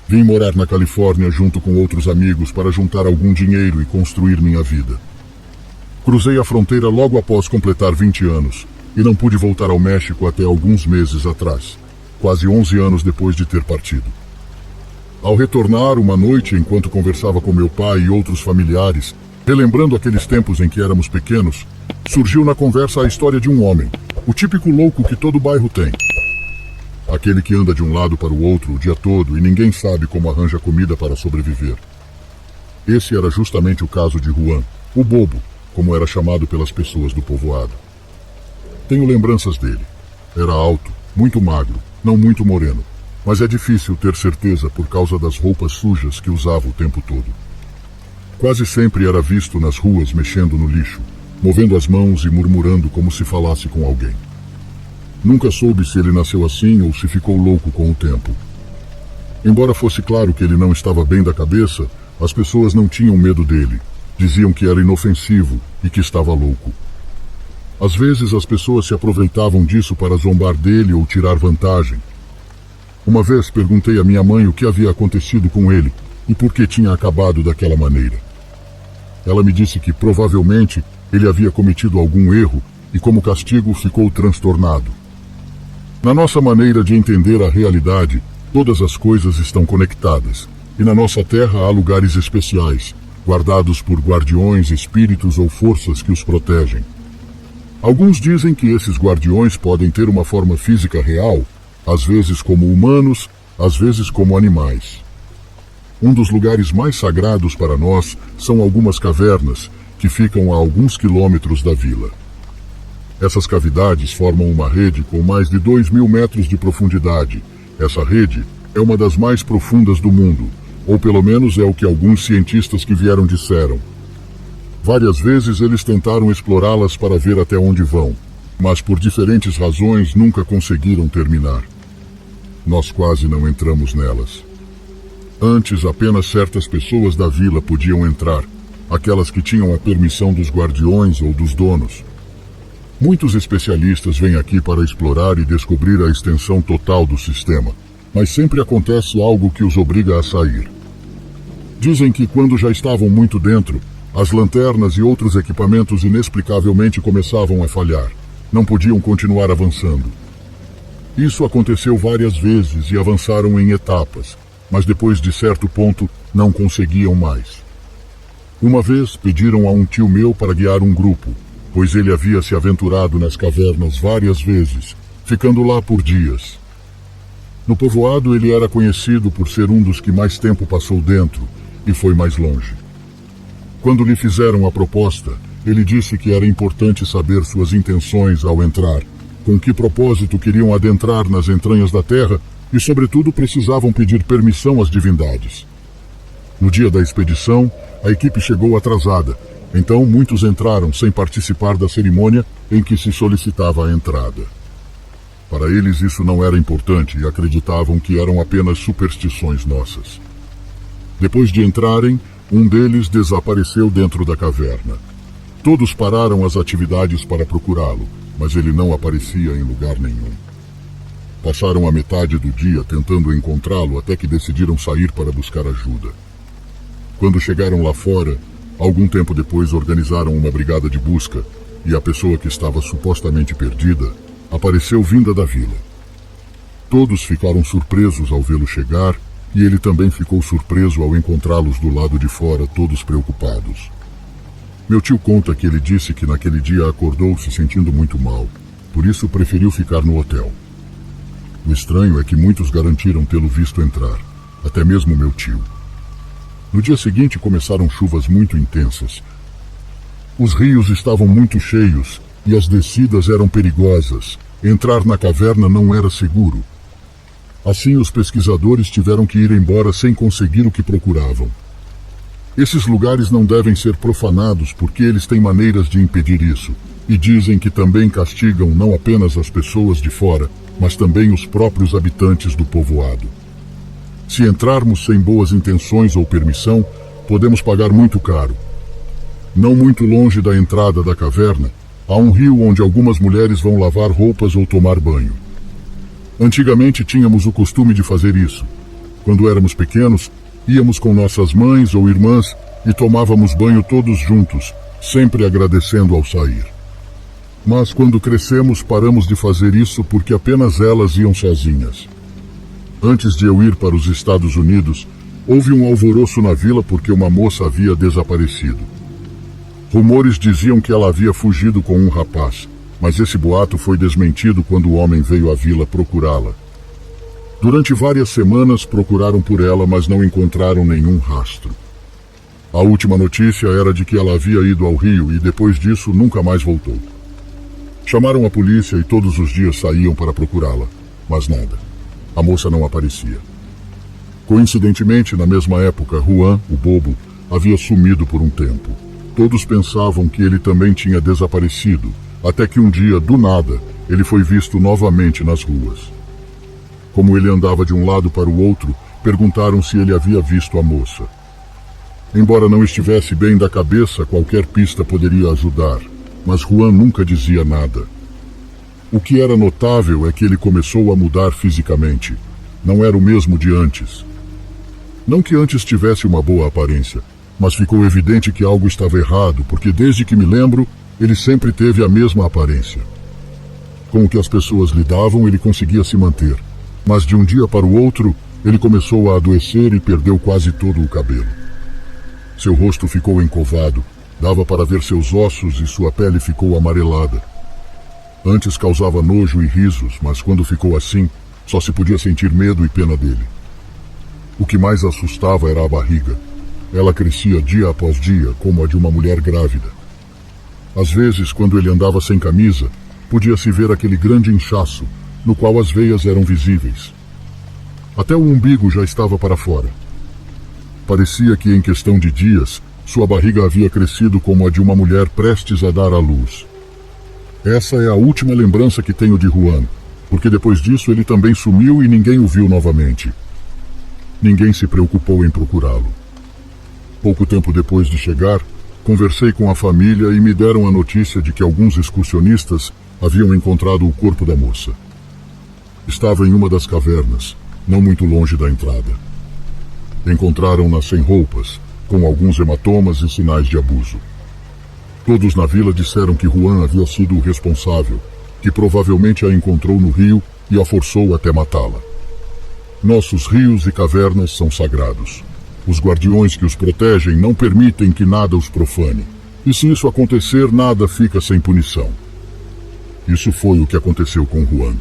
Vim morar na Califórnia junto com outros amigos para juntar algum dinheiro e construir minha vida. Cruzei a fronteira logo após completar 20 anos e não pude voltar ao México até alguns meses atrás, quase 11 anos depois de ter partido. Ao retornar uma noite, enquanto conversava com meu pai e outros familiares, relembrando aqueles tempos em que éramos pequenos, surgiu na conversa a história de um homem, o típico louco que todo bairro tem. Aquele que anda de um lado para o outro o dia todo e ninguém sabe como arranja comida para sobreviver. Esse era justamente o caso de Juan, o bobo, como era chamado pelas pessoas do povoado. Tenho lembranças dele. Era alto, muito magro, não muito moreno, mas é difícil ter certeza por causa das roupas sujas que usava o tempo todo. Quase sempre era visto nas ruas mexendo no lixo, movendo as mãos e murmurando como se falasse com alguém. Nunca soube se ele nasceu assim ou se ficou louco com o tempo. Embora fosse claro que ele não estava bem da cabeça, as pessoas não tinham medo dele. Diziam que era inofensivo e que estava louco. Às vezes as pessoas se aproveitavam disso para zombar dele ou tirar vantagem. Uma vez perguntei à minha mãe o que havia acontecido com ele e por que tinha acabado daquela maneira. Ela me disse que provavelmente ele havia cometido algum erro e como castigo ficou transtornado. Na nossa maneira de entender a realidade, todas as coisas estão conectadas, e na nossa Terra há lugares especiais, guardados por guardiões, espíritos ou forças que os protegem. Alguns dizem que esses guardiões podem ter uma forma física real, às vezes como humanos, às vezes como animais. Um dos lugares mais sagrados para nós são algumas cavernas que ficam a alguns quilômetros da vila. Essas cavidades formam uma rede com mais de 2.000 metros de profundidade. Essa rede é uma das mais profundas do mundo, ou pelo menos é o que alguns cientistas que vieram disseram. Várias vezes eles tentaram explorá-las para ver até onde vão, mas por diferentes razões nunca conseguiram terminar. Nós quase não entramos nelas. Antes, apenas certas pessoas da vila podiam entrar, aquelas que tinham a permissão dos guardiões ou dos donos. Muitos especialistas vêm aqui para explorar e descobrir a extensão total do sistema, mas sempre acontece algo que os obriga a sair. Dizem que quando já estavam muito dentro, as lanternas e outros equipamentos inexplicavelmente começavam a falhar. Não podiam continuar avançando. Isso aconteceu várias vezes e avançaram em etapas, mas depois de certo ponto não conseguiam mais. Uma vez pediram a um tio meu para guiar um grupo, pois ele havia se aventurado nas cavernas várias vezes, ficando lá por dias. No povoado ele era conhecido por ser um dos que mais tempo passou dentro e foi mais longe. Quando lhe fizeram a proposta, ele disse que era importante saber suas intenções ao entrar, com que propósito queriam adentrar nas entranhas da terra e, sobretudo, precisavam pedir permissão às divindades. No dia da expedição, a equipe chegou atrasada, então muitos entraram sem participar da cerimônia em que se solicitava a entrada. Para eles isso não era importante e acreditavam que eram apenas superstições nossas. Depois de entrarem, um deles desapareceu dentro da caverna. Todos pararam as atividades para procurá-lo, mas ele não aparecia em lugar nenhum. Passaram a metade do dia tentando encontrá-lo até que decidiram sair para buscar ajuda. Quando chegaram lá fora, algum tempo depois organizaram uma brigada de busca e a pessoa que estava supostamente perdida apareceu vinda da vila. Todos ficaram surpresos ao vê-lo chegar e ele também ficou surpreso ao encontrá-los do lado de fora, todos preocupados. Meu tio conta que ele disse que naquele dia acordou se sentindo muito mal, por isso preferiu ficar no hotel. O estranho é que muitos garantiram tê-lo visto entrar, até mesmo meu tio. No dia seguinte começaram chuvas muito intensas. Os rios estavam muito cheios e as descidas eram perigosas. Entrar na caverna não era seguro. Assim, os pesquisadores tiveram que ir embora sem conseguir o que procuravam. Esses lugares não devem ser profanados porque eles têm maneiras de impedir isso, e dizem que também castigam não apenas as pessoas de fora, mas também os próprios habitantes do povoado. Se entrarmos sem boas intenções ou permissão, podemos pagar muito caro. Não muito longe da entrada da caverna, há um rio onde algumas mulheres vão lavar roupas ou tomar banho. Antigamente tínhamos o costume de fazer isso. Quando éramos pequenos, íamos com nossas mães ou irmãs e tomávamos banho todos juntos, sempre agradecendo ao sair. Mas quando crescemos, paramos de fazer isso porque apenas elas iam sozinhas. Antes de eu ir para os Estados Unidos, houve um alvoroço na vila porque uma moça havia desaparecido. Rumores diziam que ela havia fugido com um rapaz, mas esse boato foi desmentido quando o homem veio à vila procurá-la. Durante várias semanas procuraram por ela, mas não encontraram nenhum rastro. A última notícia era de que ela havia ido ao Rio e depois disso nunca mais voltou. Chamaram a polícia e todos os dias saíam para procurá-la, mas nada. A moça não aparecia. Coincidentemente, na mesma época, Juan, o bobo, havia sumido por um tempo. Todos pensavam que ele também tinha desaparecido, até que um dia, do nada, ele foi visto novamente nas ruas. Como ele andava de um lado para o outro, perguntaram se ele havia visto a moça. Embora não estivesse bem da cabeça, qualquer pista poderia ajudar, mas Juan nunca dizia nada. O que era notável é que ele começou a mudar fisicamente. Não era o mesmo de antes. Não que antes tivesse uma boa aparência, mas ficou evidente que algo estava errado, porque desde que me lembro, ele sempre teve a mesma aparência. Com o que as pessoas lidavam, ele conseguia se manter. Mas de um dia para o outro, ele começou a adoecer e perdeu quase todo o cabelo. Seu rosto ficou encovado, dava para ver seus ossos e sua pele ficou amarelada. Antes causava nojo e risos, mas quando ficou assim, só se podia sentir medo e pena dele. O que mais assustava era a barriga. Ela crescia dia após dia, como a de uma mulher grávida. Às vezes, quando ele andava sem camisa, podia-se ver aquele grande inchaço, no qual as veias eram visíveis. Até o umbigo já estava para fora. Parecia que, em questão de dias, sua barriga havia crescido como a de uma mulher prestes a dar à luz. Essa é a última lembrança que tenho de Juan, porque depois disso ele também sumiu e ninguém o viu novamente. Ninguém se preocupou em procurá-lo. Pouco tempo depois de chegar, conversei com a família e me deram a notícia de que alguns excursionistas haviam encontrado o corpo da moça. Estava em uma das cavernas, não muito longe da entrada. Encontraram-na sem roupas, com alguns hematomas e sinais de abuso. Todos na vila disseram que Juan havia sido o responsável, que provavelmente a encontrou no rio e a forçou até matá-la. Nossos rios e cavernas são sagrados. Os guardiões que os protegem não permitem que nada os profane. E se isso acontecer, nada fica sem punição. Isso foi o que aconteceu com Juan.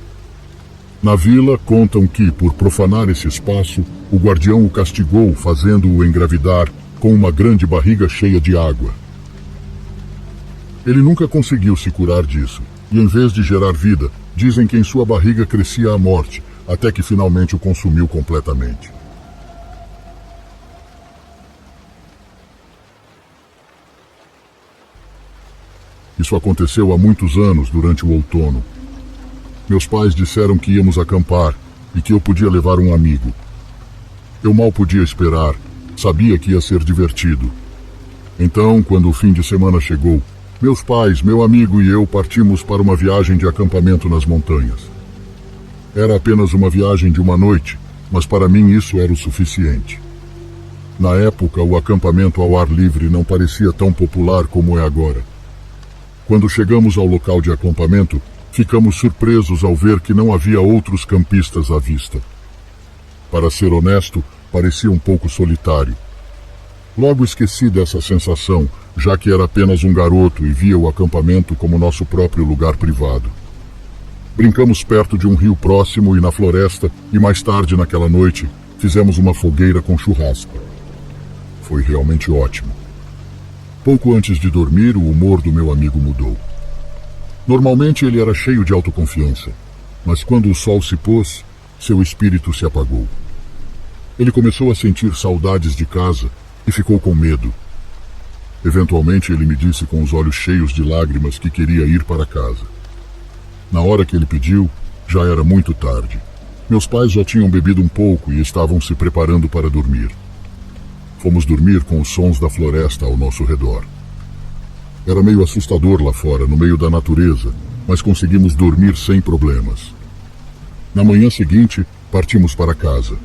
Na vila, contam que, por profanar esse espaço, o guardião o castigou, fazendo-o engravidar com uma grande barriga cheia de água. Ele nunca conseguiu se curar disso, e em vez de gerar vida, dizem que em sua barriga crescia a morte, até que finalmente o consumiu completamente. Isso aconteceu há muitos anos, durante o outono. Meus pais disseram que íamos acampar e que eu podia levar um amigo. Eu mal podia esperar, sabia que ia ser divertido. Então, quando o fim de semana chegou, meus pais, meu amigo e eu partimos para uma viagem de acampamento nas montanhas. Era apenas uma viagem de uma noite, mas para mim isso era o suficiente. Na época, o acampamento ao ar livre não parecia tão popular como é agora. Quando chegamos ao local de acampamento, ficamos surpresos ao ver que não havia outros campistas à vista. Para ser honesto, parecia um pouco solitário. Logo esqueci dessa sensação, já que era apenas um garoto e via o acampamento como nosso próprio lugar privado. Brincamos perto de um rio próximo e na floresta, e mais tarde naquela noite, fizemos uma fogueira com churrasco. Foi realmente ótimo. Pouco antes de dormir, o humor do meu amigo mudou. Normalmente ele era cheio de autoconfiança, mas quando o sol se pôs, seu espírito se apagou. Ele começou a sentir saudades de casa e ficou com medo. Eventualmente ele me disse com os olhos cheios de lágrimas que queria ir para casa. Na hora que ele pediu, já era muito tarde. Meus pais já tinham bebido um pouco e estavam se preparando para dormir. Fomos dormir com os sons da floresta ao nosso redor. Era meio assustador lá fora, no meio da natureza, mas conseguimos dormir sem problemas. Na manhã seguinte, partimos para casa.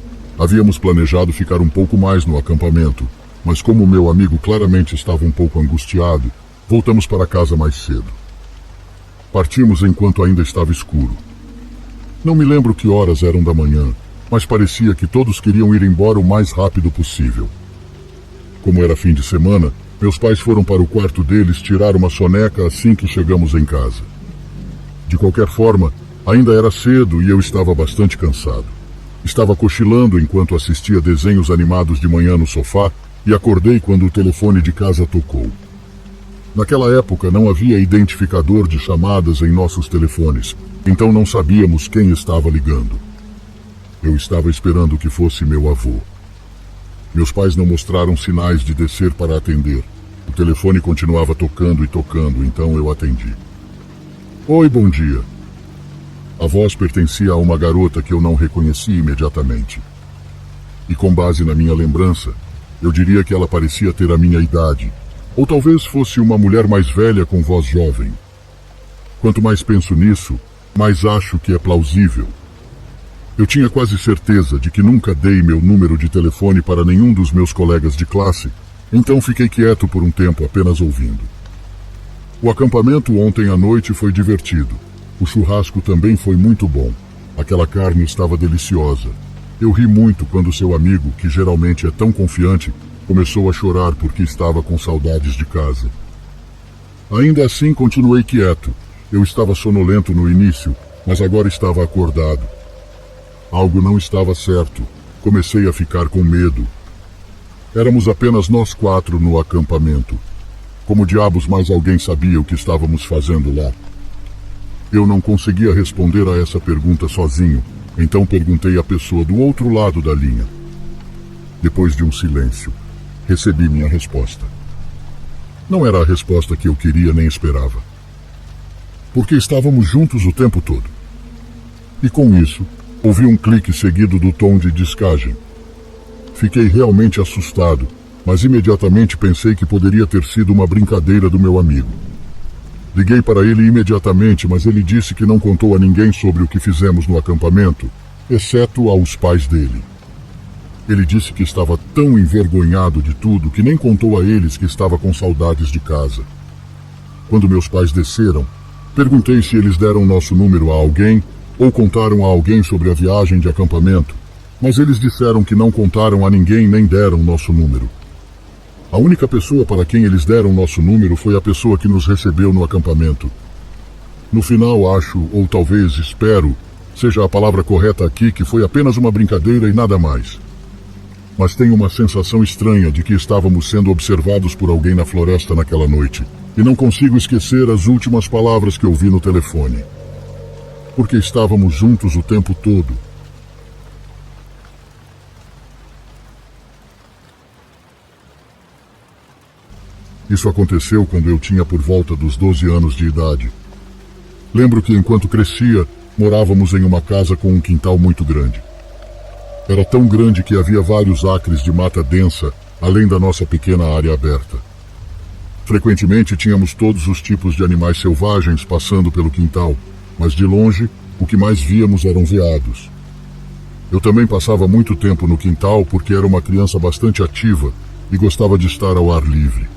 Havíamos planejado ficar um pouco mais no acampamento, mas como meu amigo claramente estava um pouco angustiado, voltamos para casa mais cedo. Partimos enquanto ainda estava escuro. Não me lembro que horas eram da manhã, mas parecia que todos queriam ir embora o mais rápido possível. Como era fim de semana, meus pais foram para o quarto deles tirar uma soneca assim que chegamos em casa. De qualquer forma, ainda era cedo e eu estava bastante cansado. Estava cochilando enquanto assistia desenhos animados de manhã no sofá e acordei quando o telefone de casa tocou. Naquela época não havia identificador de chamadas em nossos telefones, então não sabíamos quem estava ligando. Eu estava esperando que fosse meu avô. Meus pais não mostraram sinais de descer para atender. O telefone continuava tocando e tocando, então eu atendi. Oi, bom dia. A voz pertencia a uma garota que eu não reconheci imediatamente. E com base na minha lembrança, eu diria que ela parecia ter a minha idade, ou talvez fosse uma mulher mais velha com voz jovem. Quanto mais penso nisso, mais acho que é plausível. Eu tinha quase certeza de que nunca dei meu número de telefone para nenhum dos meus colegas de classe, então fiquei quieto por um tempo apenas ouvindo. O acampamento ontem à noite foi divertido. O churrasco também foi muito bom. Aquela carne estava deliciosa. Eu ri muito quando seu amigo, que geralmente é tão confiante, começou a chorar porque estava com saudades de casa. Ainda assim, continuei quieto. Eu estava sonolento no início, mas agora estava acordado. Algo não estava certo. Comecei a ficar com medo. Éramos apenas nós 4 no acampamento. Como diabos mais alguém sabia o que estávamos fazendo lá? Eu não conseguia responder a essa pergunta sozinho, então perguntei à pessoa do outro lado da linha. Depois de um silêncio, recebi minha resposta. Não era a resposta que eu queria nem esperava. Porque estávamos juntos o tempo todo. E com isso, ouvi um clique seguido do tom de descagem. Fiquei realmente assustado, mas imediatamente pensei que poderia ter sido uma brincadeira do meu amigo. Liguei para ele imediatamente, mas ele disse que não contou a ninguém sobre o que fizemos no acampamento, exceto aos pais dele. Ele disse que estava tão envergonhado de tudo que nem contou a eles que estava com saudades de casa. Quando meus pais desceram, perguntei se eles deram nosso número a alguém ou contaram a alguém sobre a viagem de acampamento, mas eles disseram que não contaram a ninguém nem deram nosso número. A única pessoa para quem eles deram nosso número foi a pessoa que nos recebeu no acampamento. No final, acho, ou talvez espero, seja a palavra correta aqui, que foi apenas uma brincadeira e nada mais. Mas tenho uma sensação estranha de que estávamos sendo observados por alguém na floresta naquela noite, e não consigo esquecer as últimas palavras que ouvi no telefone. Porque estávamos juntos o tempo todo. Isso aconteceu quando eu tinha por volta dos 12 anos de idade. Lembro que enquanto crescia, morávamos em uma casa com um quintal muito grande. Era tão grande que havia vários acres de mata densa, além da nossa pequena área aberta. Frequentemente tínhamos todos os tipos de animais selvagens passando pelo quintal, mas de longe, o que mais víamos eram veados. Eu também passava muito tempo no quintal porque era uma criança bastante ativa e gostava de estar ao ar livre.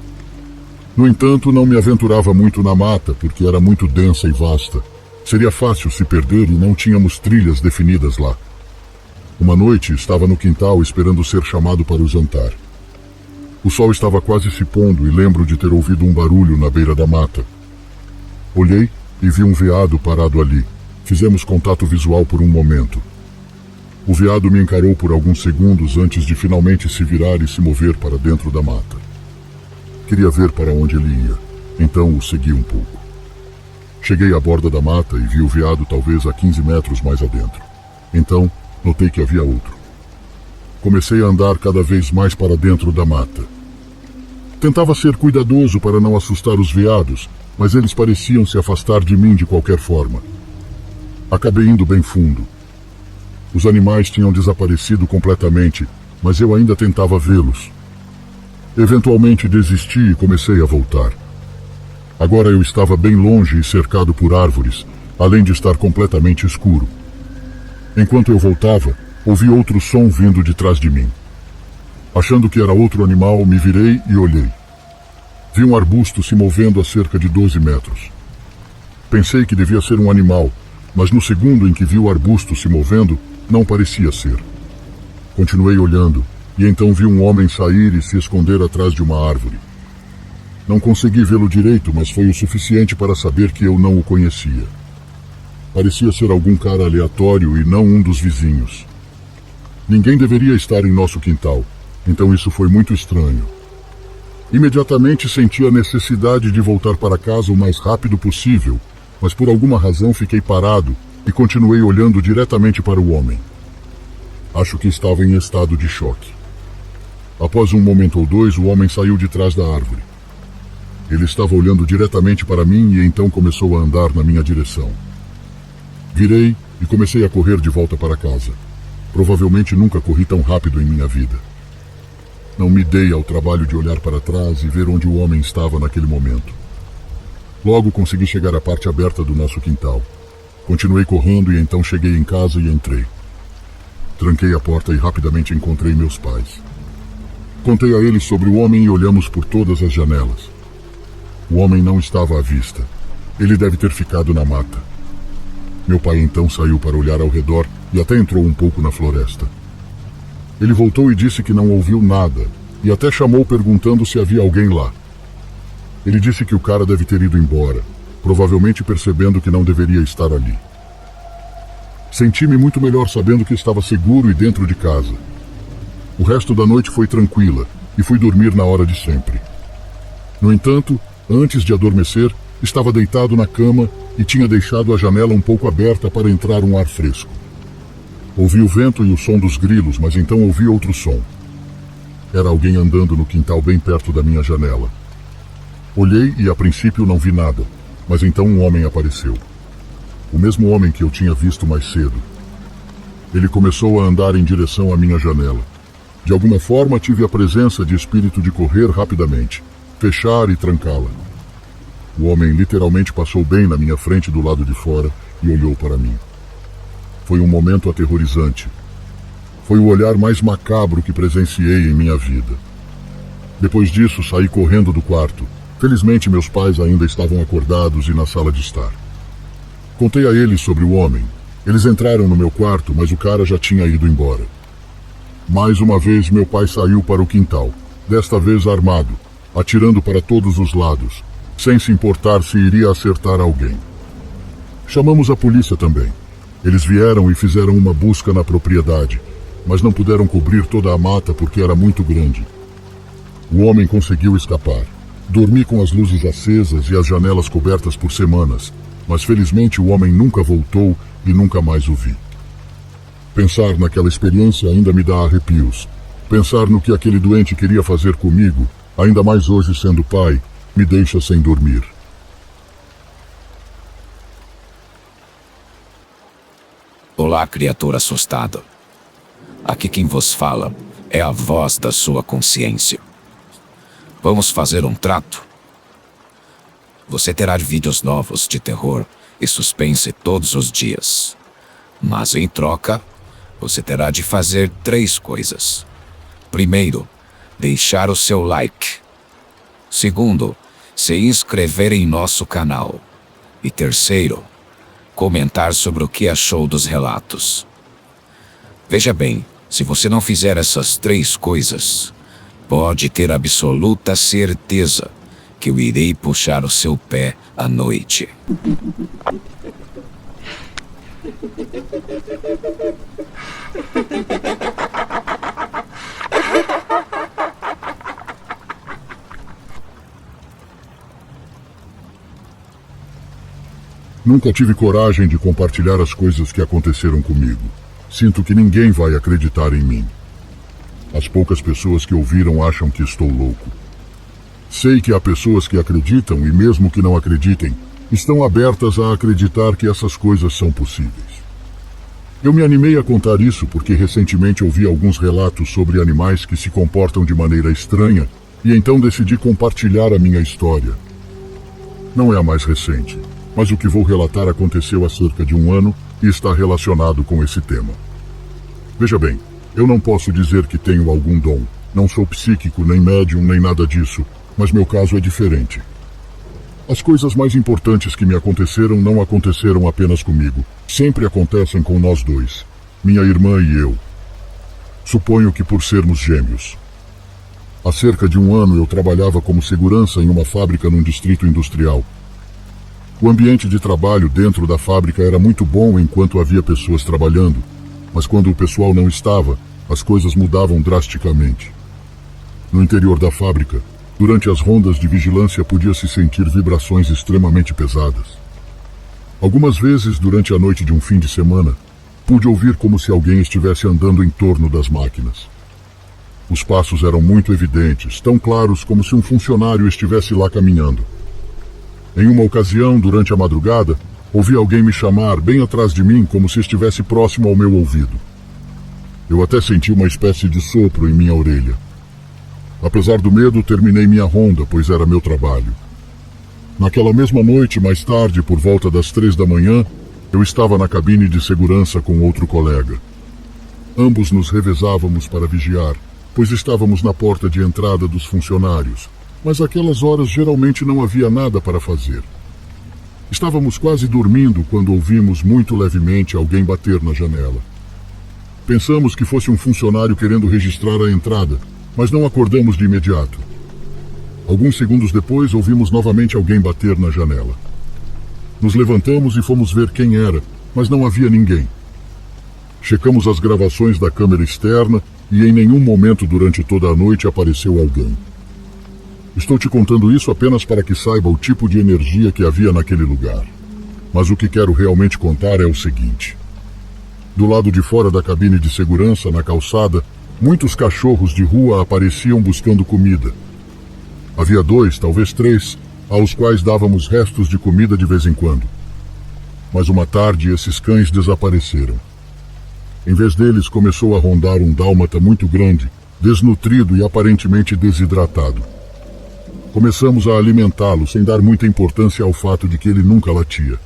No entanto, não me aventurava muito na mata porque era muito densa e vasta. Seria fácil se perder e não tínhamos trilhas definidas lá. Uma noite estava no quintal esperando ser chamado para o jantar. O sol estava quase se pondo e lembro de ter ouvido um barulho na beira da mata. Olhei e vi um veado parado ali. Fizemos contato visual por um momento. O veado me encarou por alguns segundos antes de finalmente se virar e se mover para dentro da mata. Queria ver para onde ele ia, então o segui um pouco. Cheguei à borda da mata e vi o veado talvez a 15 metros mais adentro. Então, notei que havia outro. Comecei a andar cada vez mais para dentro da mata. Tentava ser cuidadoso para não assustar os veados, mas eles pareciam se afastar de mim de qualquer forma. Acabei indo bem fundo. Os animais tinham desaparecido completamente, mas eu ainda tentava vê-los. Eventualmente desisti e comecei a voltar. Agora eu estava bem longe e cercado por árvores, além de estar completamente escuro. Enquanto eu voltava, ouvi outro som vindo de trás de mim. Achando que era outro animal, me virei e olhei. Vi um arbusto se movendo a cerca de 12 metros. Pensei que devia ser um animal, mas no segundo em que vi o arbusto se movendo, não parecia ser. Continuei olhando, e então vi um homem sair e se esconder atrás de uma árvore. Não consegui vê-lo direito, mas foi o suficiente para saber que eu não o conhecia. Parecia ser algum cara aleatório e não um dos vizinhos. Ninguém deveria estar em nosso quintal, então isso foi muito estranho. Imediatamente senti a necessidade de voltar para casa o mais rápido possível, mas por alguma razão fiquei parado e continuei olhando diretamente para o homem. Acho que estava em estado de choque. Após um momento ou dois, o homem saiu de trás da árvore. Ele estava olhando diretamente para mim e então começou a andar na minha direção. Virei e comecei a correr de volta para casa. Provavelmente nunca corri tão rápido em minha vida. Não me dei ao trabalho de olhar para trás e ver onde o homem estava naquele momento. Logo consegui chegar à parte aberta do nosso quintal. Continuei correndo e então cheguei em casa e entrei. Tranquei a porta e rapidamente encontrei meus pais. Contei a eles sobre o homem e olhamos por todas as janelas. O homem não estava à vista. Ele deve ter ficado na mata. Meu pai então saiu para olhar ao redor e até entrou um pouco na floresta. Ele voltou e disse que não ouviu nada e até chamou perguntando se havia alguém lá. Ele disse que o cara deve ter ido embora, provavelmente percebendo que não deveria estar ali. Senti-me muito melhor sabendo que estava seguro e dentro de casa. O resto da noite foi tranquila e fui dormir na hora de sempre. No entanto, antes de adormecer, estava deitado na cama e tinha deixado a janela um pouco aberta para entrar um ar fresco. Ouvi o vento e o som dos grilos, mas então ouvi outro som. Era alguém andando no quintal bem perto da minha janela. Olhei e a princípio não vi nada, mas então um homem apareceu. O mesmo homem que eu tinha visto mais cedo. Ele começou a andar em direção à minha janela. De alguma forma tive a presença de espírito de correr rapidamente, fechar e trancá-la. O homem literalmente passou bem na minha frente do lado de fora e olhou para mim. Foi um momento aterrorizante. Foi o olhar mais macabro que presenciei em minha vida. Depois disso, saí correndo do quarto. Felizmente, meus pais ainda estavam acordados e na sala de estar. Contei a eles sobre o homem. Eles entraram no meu quarto, mas o cara já tinha ido embora. Mais uma vez, meu pai saiu para o quintal, desta vez armado, atirando para todos os lados, sem se importar se iria acertar alguém. Chamamos a polícia também. Eles vieram e fizeram uma busca na propriedade, mas não puderam cobrir toda a mata porque era muito grande. O homem conseguiu escapar. Dormi com as luzes acesas e as janelas cobertas por semanas, mas felizmente o homem nunca voltou e nunca mais o vi. Pensar naquela experiência ainda me dá arrepios. Pensar no que aquele doente queria fazer comigo, ainda mais hoje sendo pai, me deixa sem dormir. Olá, criatura assustada. Aqui quem vos fala é a voz da sua consciência. Vamos fazer um trato. Você terá vídeos novos de terror e suspense todos os dias. Mas em troca, você terá de fazer 3 coisas. Primeiro, deixar o seu like. Segundo, se inscrever em nosso canal. E terceiro, comentar sobre o que achou dos relatos. Veja bem, se você não fizer essas 3 coisas, pode ter absoluta certeza que eu irei puxar o seu pé à noite. Nunca tive coragem de compartilhar as coisas que aconteceram comigo. Sinto que ninguém vai acreditar em mim. As poucas pessoas que ouviram acham que estou louco. Sei que há pessoas que acreditam e mesmo que não acreditem, estão abertas a acreditar que essas coisas são possíveis. Eu me animei a contar isso porque recentemente ouvi alguns relatos sobre animais que se comportam de maneira estranha e então decidi compartilhar a minha história. Não é a mais recente, mas o que vou relatar aconteceu há cerca de 1 ano e está relacionado com esse tema. Veja bem, eu não posso dizer que tenho algum dom. Não sou psíquico, nem médium, nem nada disso, mas meu caso é diferente. As coisas mais importantes que me aconteceram não aconteceram apenas comigo. Sempre acontecem com nós dois, minha irmã e eu. Suponho que por sermos gêmeos. Há cerca de 1 ano eu trabalhava como segurança em uma fábrica num distrito industrial. O ambiente de trabalho dentro da fábrica era muito bom enquanto havia pessoas trabalhando, mas quando o pessoal não estava, as coisas mudavam drasticamente. No interior da fábrica, durante as rondas de vigilância podia-se sentir vibrações extremamente pesadas. Algumas vezes, durante a noite de um fim de semana, pude ouvir como se alguém estivesse andando em torno das máquinas. Os passos eram muito evidentes, tão claros como se um funcionário estivesse lá caminhando. Em uma ocasião, durante a madrugada, ouvi alguém me chamar bem atrás de mim como se estivesse próximo ao meu ouvido. Eu até senti uma espécie de sopro em minha orelha. Apesar do medo, terminei minha ronda, pois era meu trabalho. Naquela mesma noite, mais tarde, por volta das 3 da manhã, eu estava na cabine de segurança com outro colega. Ambos nos revezávamos para vigiar, pois estávamos na porta de entrada dos funcionários, mas aquelas horas geralmente não havia nada para fazer. Estávamos quase dormindo quando ouvimos muito levemente alguém bater na janela. Pensamos que fosse um funcionário querendo registrar a entrada, mas não acordamos de imediato. Alguns segundos depois, ouvimos novamente alguém bater na janela. Nos levantamos e fomos ver quem era, mas não havia ninguém. Checamos as gravações da câmera externa e em nenhum momento durante toda a noite apareceu alguém. Estou te contando isso apenas para que saiba o tipo de energia que havia naquele lugar. Mas o que quero realmente contar é o seguinte. Do lado de fora da cabine de segurança, na calçada, muitos cachorros de rua apareciam buscando comida. Havia 2, talvez 3, aos quais dávamos restos de comida de vez em quando. Mas uma tarde esses cães desapareceram. Em vez deles começou a rondar um dálmata muito grande, desnutrido e aparentemente desidratado. Começamos a alimentá-lo sem dar muita importância ao fato de que ele nunca latia.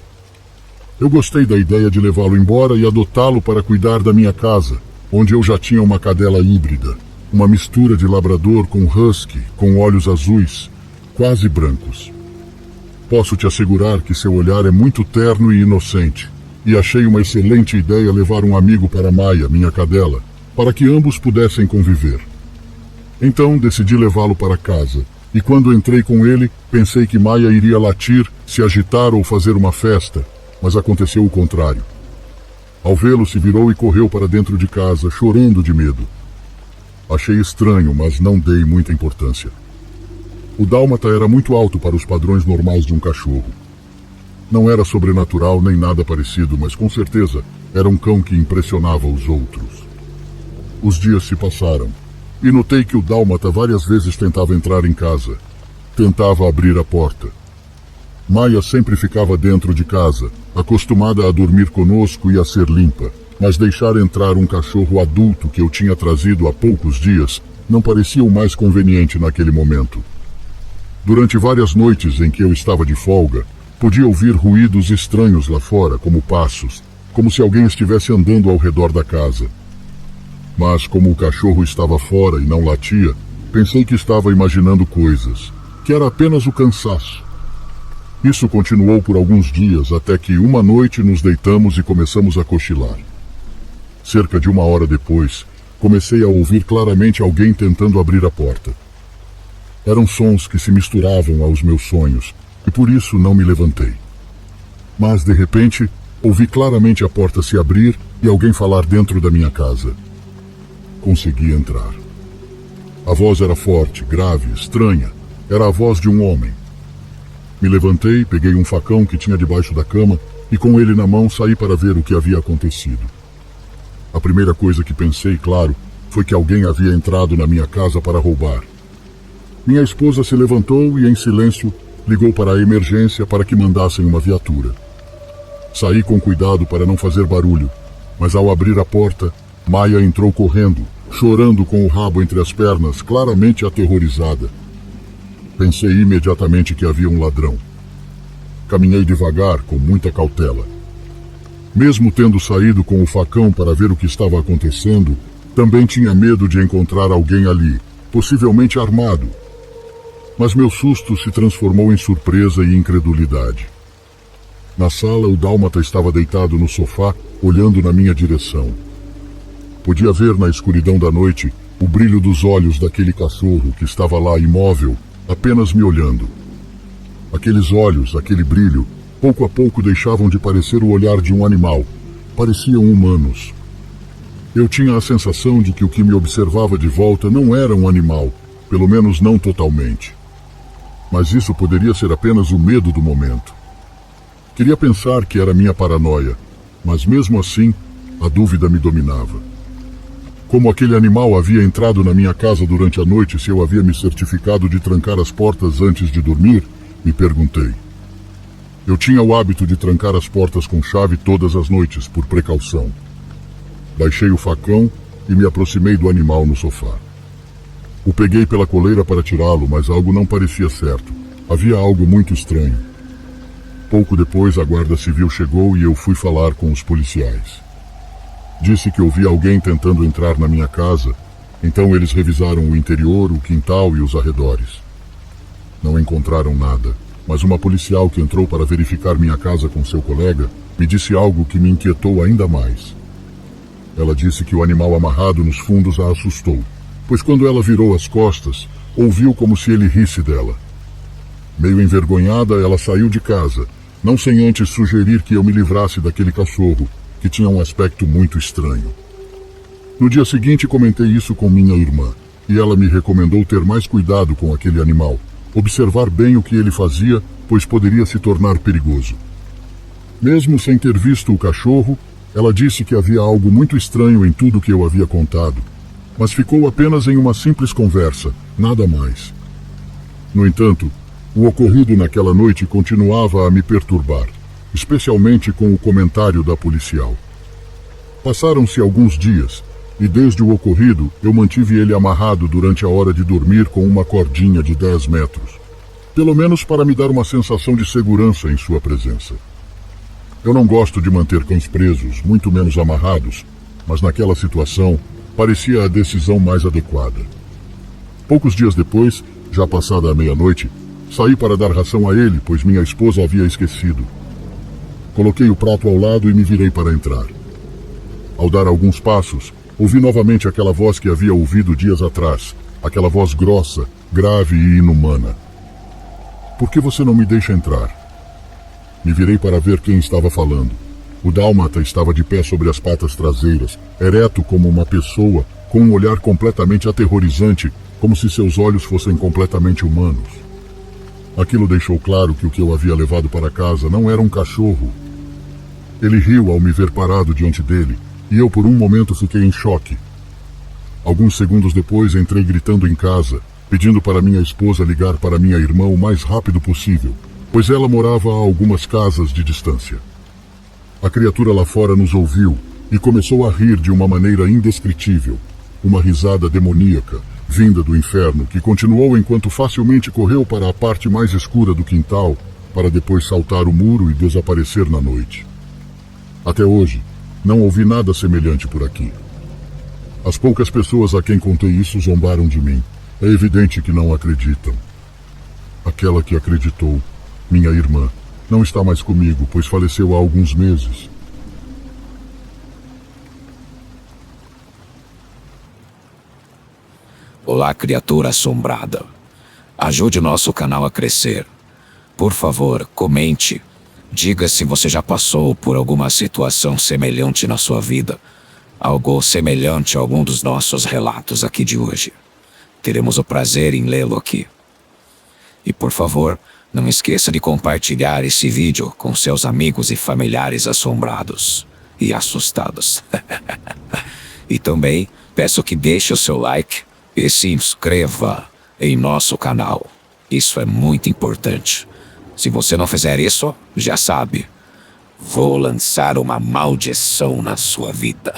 Eu gostei da ideia de levá-lo embora e adotá-lo para cuidar da minha casa, onde eu já tinha uma cadela híbrida, uma mistura de labrador com husky, com olhos azuis, quase brancos. Posso te assegurar que seu olhar é muito terno e inocente, e achei uma excelente ideia levar um amigo para Maia, minha cadela, para que ambos pudessem conviver. Então decidi levá-lo para casa, e quando entrei com ele, pensei que Maia iria latir, se agitar ou fazer uma festa, mas aconteceu o contrário. Ao vê-lo, se virou e correu para dentro de casa, chorando de medo. Achei estranho, mas não dei muita importância. O dálmata era muito alto para os padrões normais de um cachorro. Não era sobrenatural nem nada parecido, mas com certeza era um cão que impressionava os outros. Os dias se passaram, e notei que o dálmata várias vezes tentava entrar em casa. Tentava abrir a porta. Maia sempre ficava dentro de casa, acostumada a dormir conosco e a ser limpa, mas deixar entrar um cachorro adulto que eu tinha trazido há poucos dias não parecia o mais conveniente naquele momento. Durante várias noites em que eu estava de folga, podia ouvir ruídos estranhos lá fora, como passos, como se alguém estivesse andando ao redor da casa. Mas como o cachorro estava fora e não latia, pensei que estava imaginando coisas, que era apenas o cansaço. Isso continuou por alguns dias, até que uma noite nos deitamos e começamos a cochilar. Cerca de 1 hora depois, comecei a ouvir claramente alguém tentando abrir a porta. Eram sons que se misturavam aos meus sonhos, e por isso não me levantei. Mas, de repente, ouvi claramente a porta se abrir e alguém falar dentro da minha casa. Consegui entrar. A voz era forte, grave, estranha. Era a voz de um homem. Me levantei, peguei um facão que tinha debaixo da cama e com ele na mão saí para ver o que havia acontecido. A primeira coisa que pensei, claro, foi que alguém havia entrado na minha casa para roubar. Minha esposa se levantou e, em silêncio, ligou para a emergência para que mandassem uma viatura. Saí com cuidado para não fazer barulho, mas ao abrir a porta, Maia entrou correndo, chorando com o rabo entre as pernas, claramente aterrorizada. Pensei imediatamente que havia um ladrão. Caminhei devagar, com muita cautela. Mesmo tendo saído com o facão para ver o que estava acontecendo, também tinha medo de encontrar alguém ali, possivelmente armado. Mas meu susto se transformou em surpresa e incredulidade. Na sala, o dálmata estava deitado no sofá, olhando na minha direção. Podia ver na escuridão da noite o brilho dos olhos daquele cachorro que estava lá imóvel, apenas me olhando. Aqueles olhos, aquele brilho, pouco a pouco deixavam de parecer o olhar de um animal. Pareciam humanos. Eu tinha a sensação de que o que me observava de volta não era um animal, pelo menos não totalmente. Mas isso poderia ser apenas o medo do momento. Queria pensar que era minha paranoia, mas mesmo assim, a dúvida me dominava. Como aquele animal havia entrado na minha casa durante a noite se eu havia me certificado de trancar as portas antes de dormir, me perguntei. Eu tinha o hábito de trancar as portas com chave todas as noites, por precaução. Baixei o facão e me aproximei do animal no sofá. O peguei pela coleira para tirá-lo, mas algo não parecia certo. Havia algo muito estranho. Pouco depois, a guarda civil chegou e eu fui falar com os policiais. Disse que ouvi alguém tentando entrar na minha casa, então eles revisaram o interior, o quintal e os arredores. Não encontraram nada, mas uma policial que entrou para verificar minha casa com seu colega me disse algo que me inquietou ainda mais. Ela disse que o animal amarrado nos fundos a assustou, pois quando ela virou as costas, ouviu como se ele risse dela. Meio envergonhada, ela saiu de casa, não sem antes sugerir que eu me livrasse daquele cachorro, que tinha um aspecto muito estranho. No dia seguinte comentei isso com minha irmã, e ela me recomendou ter mais cuidado com aquele animal, observar bem o que ele fazia, pois poderia se tornar perigoso. Mesmo sem ter visto o cachorro, ela disse que havia algo muito estranho em tudo que eu havia contado, mas ficou apenas em uma simples conversa, nada mais. No entanto, o ocorrido naquela noite continuava a me perturbar, especialmente com o comentário da policial. Passaram-se alguns dias, e desde o ocorrido eu mantive ele amarrado durante a hora de dormir com uma cordinha de 10 metros, pelo menos para me dar uma sensação de segurança em sua presença. Eu não gosto de manter cães presos, muito menos amarrados, mas naquela situação parecia a decisão mais adequada. Poucos dias depois, já passada a meia-noite, saí para dar ração a ele, pois minha esposa havia esquecido. Coloquei o prato ao lado e me virei para entrar. Ao dar alguns passos, ouvi novamente aquela voz que havia ouvido dias atrás, aquela voz grossa, grave e inumana. Por que você não me deixa entrar? Me virei para ver quem estava falando. O dálmata estava de pé sobre as patas traseiras, ereto como uma pessoa, com um olhar completamente aterrorizante, como se seus olhos fossem completamente humanos. Aquilo deixou claro que o que eu havia levado para casa não era um cachorro. Ele riu ao me ver parado diante dele, e eu por um momento fiquei em choque. Alguns segundos depois entrei gritando em casa, pedindo para minha esposa ligar para minha irmã o mais rápido possível, pois ela morava a algumas casas de distância. A criatura lá fora nos ouviu e começou a rir de uma maneira indescritível, uma risada demoníaca, vinda do inferno, que continuou enquanto facilmente correu para a parte mais escura do quintal, para depois saltar o muro e desaparecer na noite. Até hoje, não ouvi nada semelhante por aqui. As poucas pessoas a quem contei isso zombaram de mim. É evidente que não acreditam. Aquela que acreditou, minha irmã, não está mais comigo, pois faleceu há alguns meses. Olá, criatura assombrada. Ajude nosso canal a crescer. Por favor, comente. Diga se você já passou por alguma situação semelhante na sua vida. Algo semelhante a algum dos nossos relatos aqui de hoje. Teremos o prazer em lê-lo aqui. E por favor, não esqueça de compartilhar esse vídeo com seus amigos e familiares assombrados e assustados. E também peço que deixe o seu like e se inscreva em nosso canal. Isso é muito importante. Se você não fizer isso, já sabe, vou lançar uma maldição na sua vida.